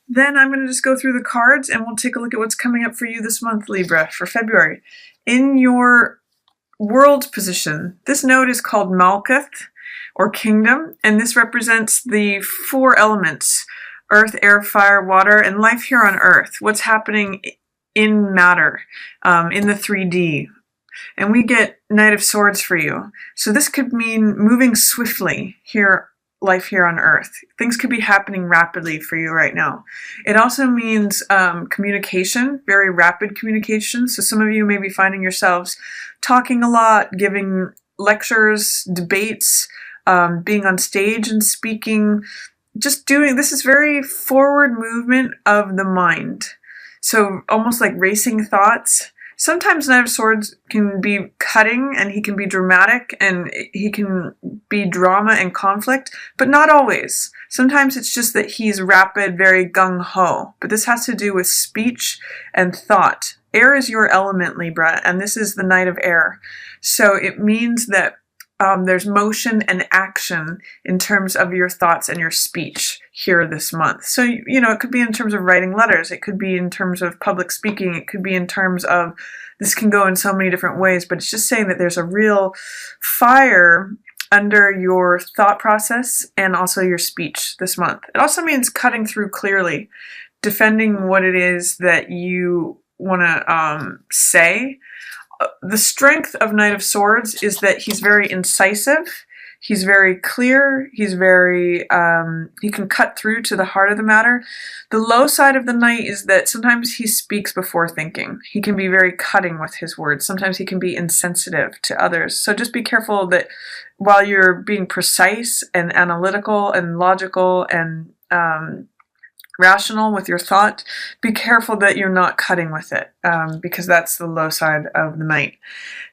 Then I'm going to just go through the cards and we'll take a look at what's coming up for you this month, Libra, for February. In your world position, this node is called Malkuth, or Kingdom, and this represents the 4 elements: earth, air, fire, water, and life here on earth. What's happening in matter, in the 3D. And we get Knight of Swords for you. So this could mean moving swiftly here, life here on earth. Things could be happening rapidly for you right now. It also means communication, very rapid communication. So some of you may be finding yourselves talking a lot, giving lectures, debates, being on stage and speaking, just doing, this is very forward movement of the mind. So almost like racing thoughts. Sometimes Knight of Swords can be cutting and he can be dramatic and he can be drama and conflict, but not always. Sometimes it's just that he's rapid, very gung-ho, but this has to do with speech and thought. Air is your element, Libra, and this is the Knight of Air. So it means that there's motion and action in terms of your thoughts and your speech here this month. So, you know, it could be in terms of writing letters. It could be in terms of public speaking. It could be in terms of, this can go in so many different ways, but it's just saying that there's a real fire under your thought process and also your speech this month. It also means cutting through clearly, defending what it is that you want to say. The strength of Knight of Swords is that he's very incisive, he's very clear, he's very, he can cut through to the heart of the matter. The low side of the Knight is that sometimes he speaks before thinking. He can be very cutting with his words. Sometimes he can be insensitive to others. So just be careful that while you're being precise and analytical and logical and rational with your thought, be careful that you're not cutting with it, because that's the low side of the Knight.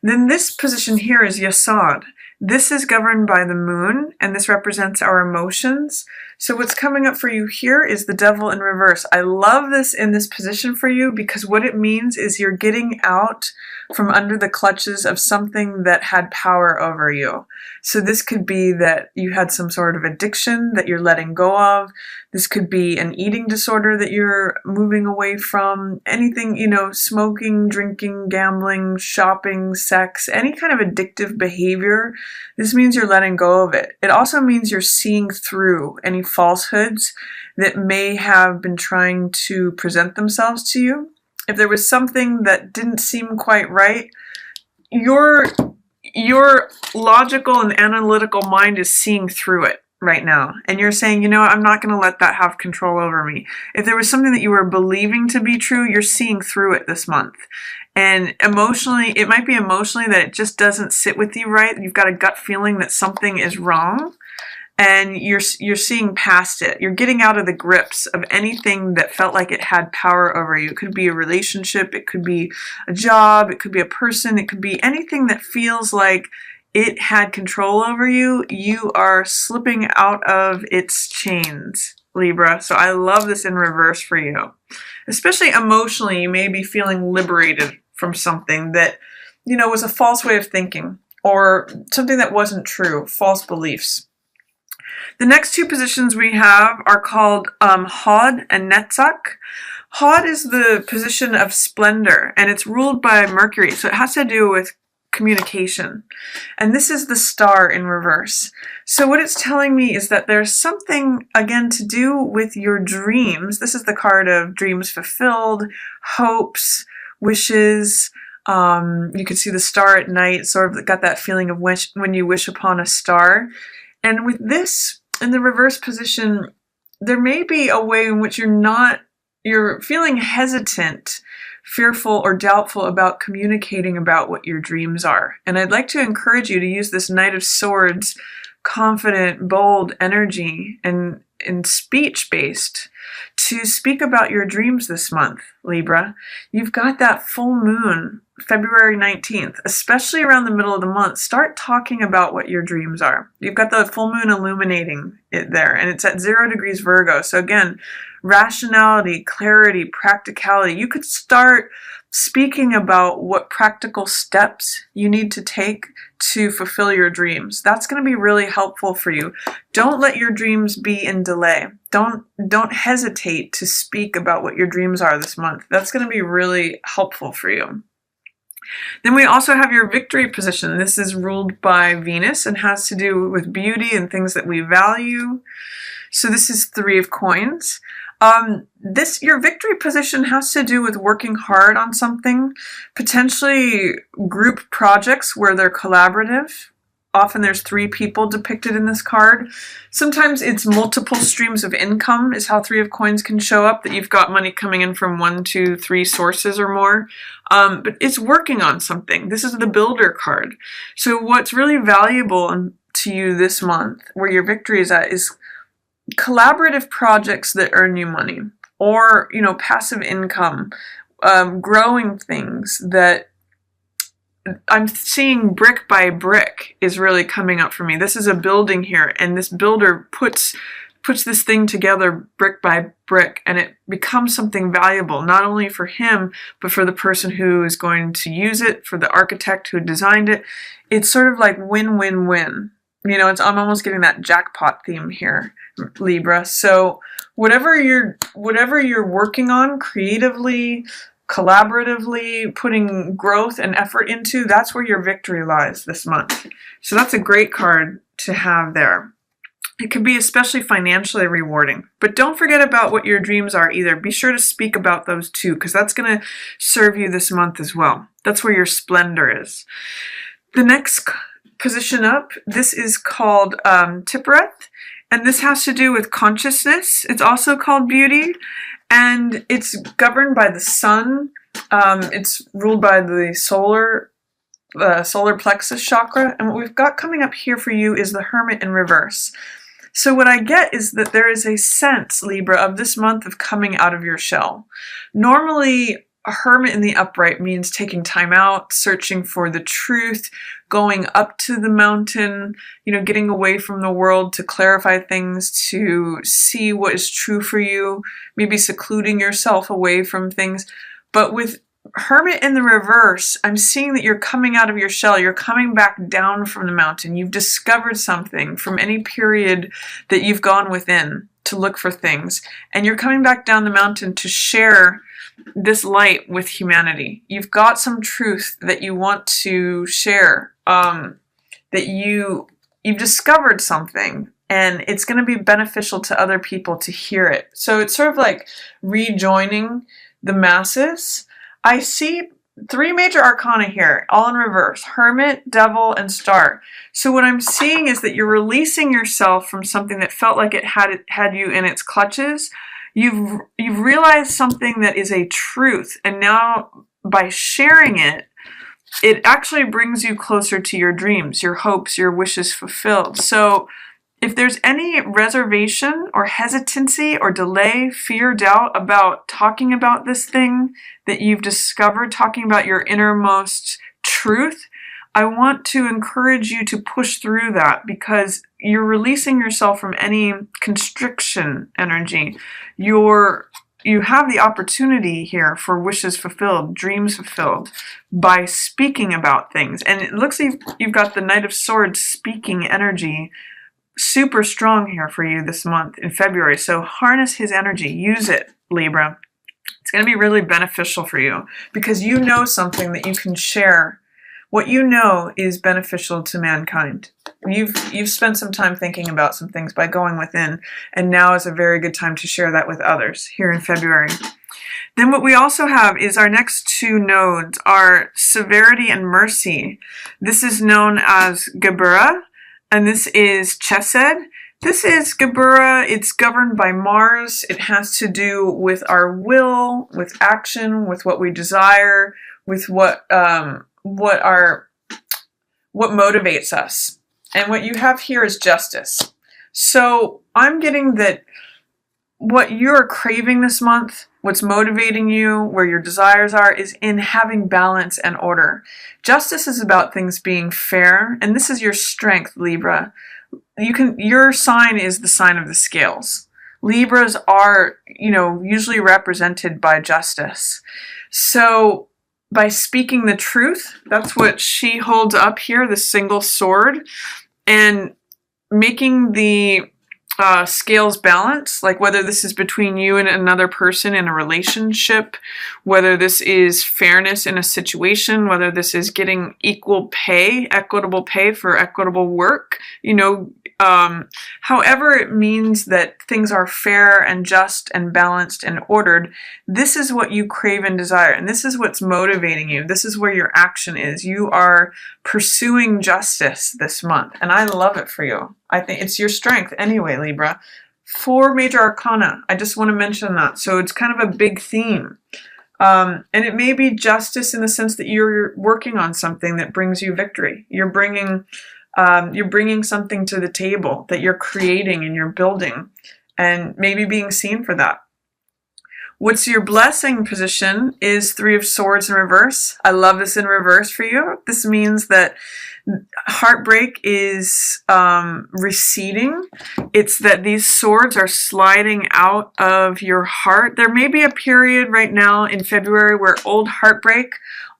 Then this position here is Yasod. This is governed by the moon, and this represents our emotions. So what's coming up for you here is the Devil in reverse. I love this in this position for you because what it means is you're getting out from under the clutches of something that had power over you. So this could be that you had some sort of addiction that you're letting go of. This could be an eating disorder that you're moving away from. Anything, you know, smoking, drinking, gambling, shopping, sex, any kind of addictive behavior. This means you're letting go of it. It also means you're seeing through any falsehoods that may have been trying to present themselves to you. If there was something that didn't seem quite right, your logical and analytical mind is seeing through it right now. And you're saying, you know, I'm not going to let that have control over me. If there was something that you were believing to be true, you're seeing through it this month. And emotionally, it might be emotionally that it just doesn't sit with you right. You've got a gut feeling that something is wrong. And you're seeing past it. You're getting out of the grips of anything that felt like it had power over you. It could be a relationship, it could be a job, it could be a person, it could be anything that feels like it had control over you. You are slipping out of its chains, Libra. So I love this in reverse for you. Especially emotionally, you may be feeling liberated from something that, you know, was a false way of thinking or something that wasn't true, false beliefs. The next 2 positions we have are called Hod and Netzach. Hod is the position of splendor, and it's ruled by Mercury, so it has to do with communication. And this is the Star in reverse. So what it's telling me is that there's something, again, to do with your dreams. This is the card of dreams fulfilled, hopes, wishes. You can see the star at night, sort of got that feeling of when you wish upon a star. And with this in the reverse position, there may be a way in which you're feeling hesitant, fearful, or doubtful about communicating about what your dreams are. And I'd like to encourage you to use this Knight of Swords, confident, bold energy and speech-based to speak about your dreams this month, Libra. You've got that full moon, February 19th, especially around the middle of the month. Start talking about what your dreams are. You've got the full moon illuminating it there, and it's at 0 degrees Virgo. So again, rationality, clarity, practicality. You could start speaking about what practical steps you need to take to fulfill your dreams. That's going to be really helpful for you. Don't let your dreams be in delay. Don't hesitate to speak about what your dreams are this month. That's going to be really helpful for you. Then we also have your victory position. This is ruled by Venus and has to do with beauty and things that we value. So this is 3 of coins. Your victory position has to do with working hard on something, potentially group projects where they're collaborative. Often there's 3 people depicted in this card. Sometimes it's multiple streams of income is how 3 of coins can show up, that you've got money coming in from 1, 2, 3 sources or more. But it's working on something. This is the builder card. So what's really valuable to you this month, where your victory is at, is collaborative projects that earn you money, or passive income, growing things that I'm seeing brick by brick is really coming up for me. This is a building here, and this builder puts this thing together brick by brick, and it becomes something valuable, not only for him, but for the person who is going to use it, for the architect who designed it. It's sort of like win-win-win. I'm almost getting that jackpot theme here, Libra. So whatever you're working on creatively, collaboratively, putting growth and effort into, that's where your victory lies this month. So that's a great card to have there. It can be especially financially rewarding. But don't forget about what your dreams are either. Be sure to speak about those too, because that's going to serve you this month as well. That's where your splendor is. The next position up, this is called Tippereth, and this has to do with consciousness. It's also called beauty, and it's governed by the sun. It's ruled by the solar plexus chakra, and what we've got coming up here for you is the Hermit in reverse. So what I get is that there is a sense, Libra, of this month of coming out of your shell. Normally, a hermit in the upright means taking time out, searching for the truth, going up to the mountain, getting away from the world to clarify things, to see what is true for you, maybe secluding yourself away from things. But with Hermit in the reverse, I'm seeing that you're coming out of your shell. You're coming back down from the mountain. You've discovered something from any period that you've gone within to look for things. And you're coming back down the mountain to share this light with humanity. You've got some truth that you want to share, that you've discovered something, and it's going to be beneficial to other people to hear it. So it's sort of like rejoining the masses. I see 3 major arcana here, all in reverse: Hermit, Devil, and Star. So what I'm seeing is that you're releasing yourself from something that felt like it had you in its clutches. You've realized something that is a truth, and now by sharing it, it actually brings you closer to your dreams, your hopes, your wishes fulfilled. So if there's any reservation or hesitancy or delay, fear, doubt about talking about this thing that you've discovered, talking about your innermost truth, I want to encourage you to push through that, because you're releasing yourself from any constriction energy. You have the opportunity here for wishes fulfilled, dreams fulfilled, by speaking about things. And it looks like you've got the Knight of Swords speaking energy super strong here for you this month in February. So harness his energy. Use it, Libra. It's going to be really beneficial for you, because you know something that you can share. What you know is beneficial to mankind. You've spent some time thinking about some things by going within, and now is a very good time to share that with others here in February. Then what we also have is our next 2 nodes are Severity and Mercy. This is known as Gebura, and this is Chesed. This is Gebura. It's governed by Mars. It has to do with our will, with action, with what we desire, with what motivates us. And what you have here is justice. So I'm getting that what you're craving this month, what's motivating you, where your desires are, is in having balance and order. Justice is about things being fair, and this is your strength, Libra. Your sign is the sign of the scales. Libras are, usually represented by justice. So by speaking the truth. That's what she holds up here, the single sword, and making the scales balance, like whether this is between you and another person in a relationship, whether this is fairness in a situation, whether this is getting equal pay, equitable pay for equitable work, however it means that things are fair and just and balanced and ordered. This is what you crave and desire, and this is what's motivating you. This is where your action is. You are pursuing justice this month, and I love it for you. I think it's your strength anyway, Libra. 4 major arcana. I just want to mention that. So it's kind of a big theme. And it may be justice in the sense that you're working on something that brings you victory. You're bringing something to the table that you're creating and you're building, and maybe being seen for that. What's your blessing position is 3 of Swords in reverse. I love this in reverse for you. This means that heartbreak is receding. It's that these swords are sliding out of your heart. There may be a period right now in February where old heartbreak,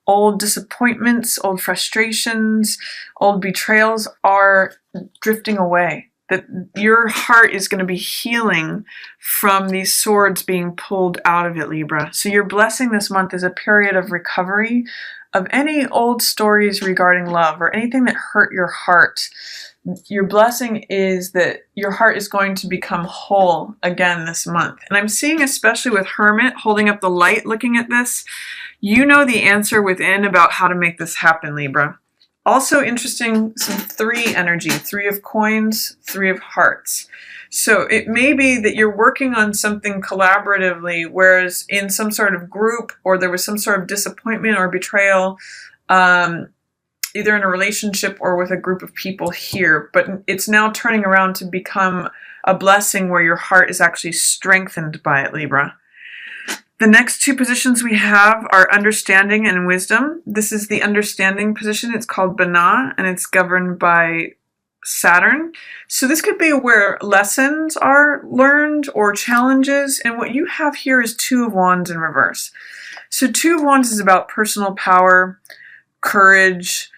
old disappointments, old frustrations, old betrayals are drifting away. That your heart is going to be healing from these swords being pulled out of it, Libra. So your blessing this month is a period of recovery of any old stories regarding love or anything that hurt your heart. Your blessing is that your heart is going to become whole again this month. And I'm seeing, especially with Hermit holding up the light, looking at this, you know the answer within about how to make this happen, Libra. Also interesting, some 3 energy, 3 of coins, 3 of hearts. So it may be that you're working on something collaboratively, whereas in some sort of group, or there was some sort of disappointment or betrayal, either in a relationship or with a group of people here. But it's now turning around to become a blessing where your heart is actually strengthened by it, Libra. The next 2 positions we have are understanding and wisdom. This is the understanding position. It's called Bana, and it's governed by Saturn. So this could be where lessons are learned or challenges. And what you have here is 2 of Wands in reverse. So 2 of Wands is about personal power, courage,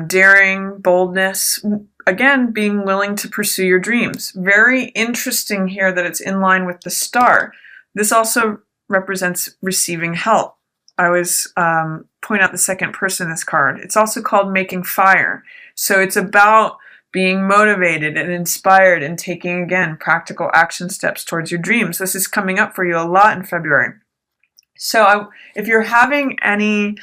daring, boldness. Again, being willing to pursue your dreams. Very interesting here that it's in line with the star. This also represents receiving help. I always point out the second person in this card. It's also called making fire. So it's about being motivated and inspired and taking, again, practical action steps towards your dreams. This is coming up for you a lot in February. So if you're having any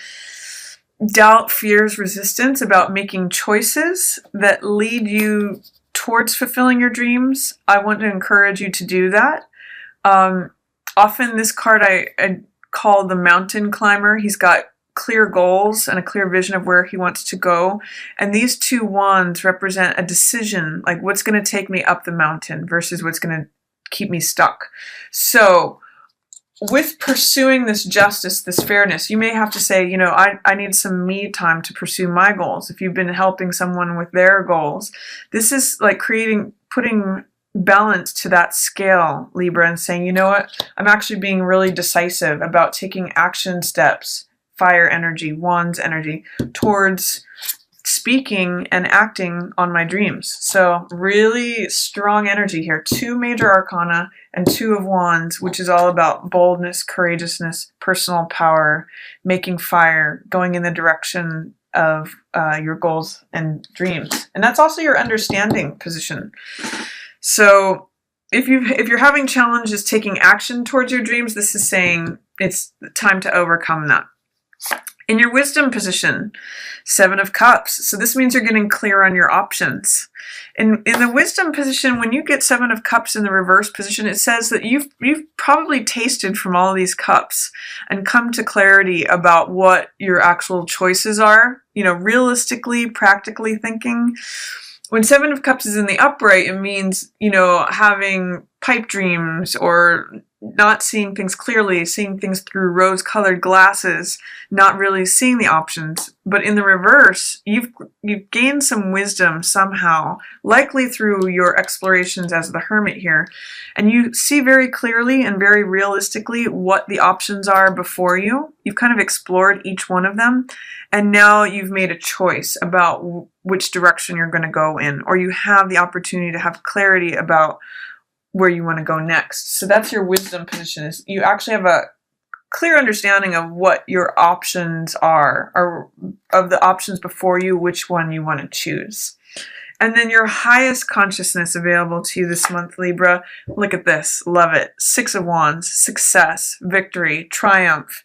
doubt, fears, resistance about making choices that lead you towards fulfilling your dreams, I want to encourage you to do that. Often this card I call the mountain climber. He's got clear goals and a clear vision of where he wants to go. And these 2 wands represent a decision, like what's going to take me up the mountain versus what's going to keep me stuck. So with pursuing this justice, this fairness, you may have to say, I need some me time to pursue my goals. If you've been helping someone with their goals, this is like putting balance to that scale, Libra, and saying, you know what, I'm actually being really decisive about taking action steps, fire energy, wands energy, towards speaking and acting on my dreams. So really strong energy here. 2 major arcana and 2 of wands, which is all about boldness, courageousness, personal power, making fire, going in the direction of your goals and dreams. And that's also your understanding position. So if you're having challenges taking action towards your dreams, this is saying it's time to overcome that. In your wisdom position, 7 of cups. So this means you're getting clear on your options. In the wisdom position, when you get 7 of cups in the reverse position, it says that you've probably tasted from all these cups and come to clarity about what your actual choices are, realistically, practically thinking. When 7 of cups is in the upright, it means, having pipe dreams or not seeing things clearly, seeing things through rose-colored glasses, not really seeing the options. But in the reverse, you've gained some wisdom somehow, likely through your explorations as the hermit here, and you see very clearly and very realistically what the options are before you. You've kind of explored each one of them, and now you've made a choice about which direction you're going to go in, or you have the opportunity to have clarity about where you want to go next. So that's your wisdom position, is you actually have a clear understanding of what your options are, or of the options before you, which one you want to choose. And then your highest consciousness available to you this month, Libra. Look at this. Love it. Six of Wands, success, victory, triumph,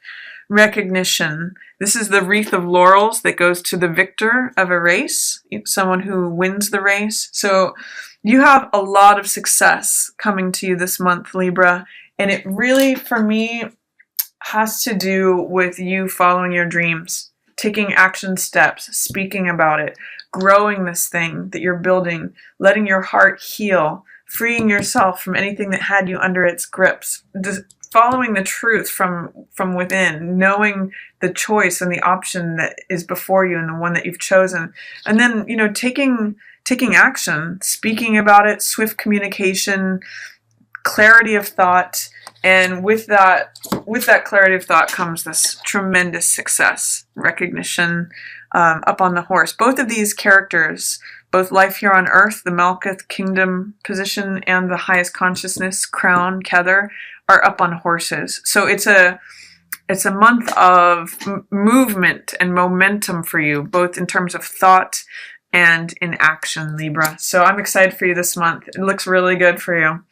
recognition. This is the wreath of laurels that goes to the victor of a race, someone who wins the race. So you have a lot of success coming to you this month, Libra. And it really, for me, has to do with you following your dreams, taking action steps, speaking about it, growing this thing that you're building, letting your heart heal, freeing yourself from anything that had you under its grips, following the truth from within, knowing the choice and the option that is before you and the one that you've chosen. And then, taking action, speaking about it, swift communication, clarity of thought, and with that clarity of thought comes this tremendous success, recognition, up on the horse. Both of these characters, both life here on earth, the Malkuth kingdom position, and the highest consciousness, crown, Kether, are up on horses. So it's a month of movement and momentum for you, both in terms of thought and in action, Libra. So I'm excited for you this month. It looks really good for you.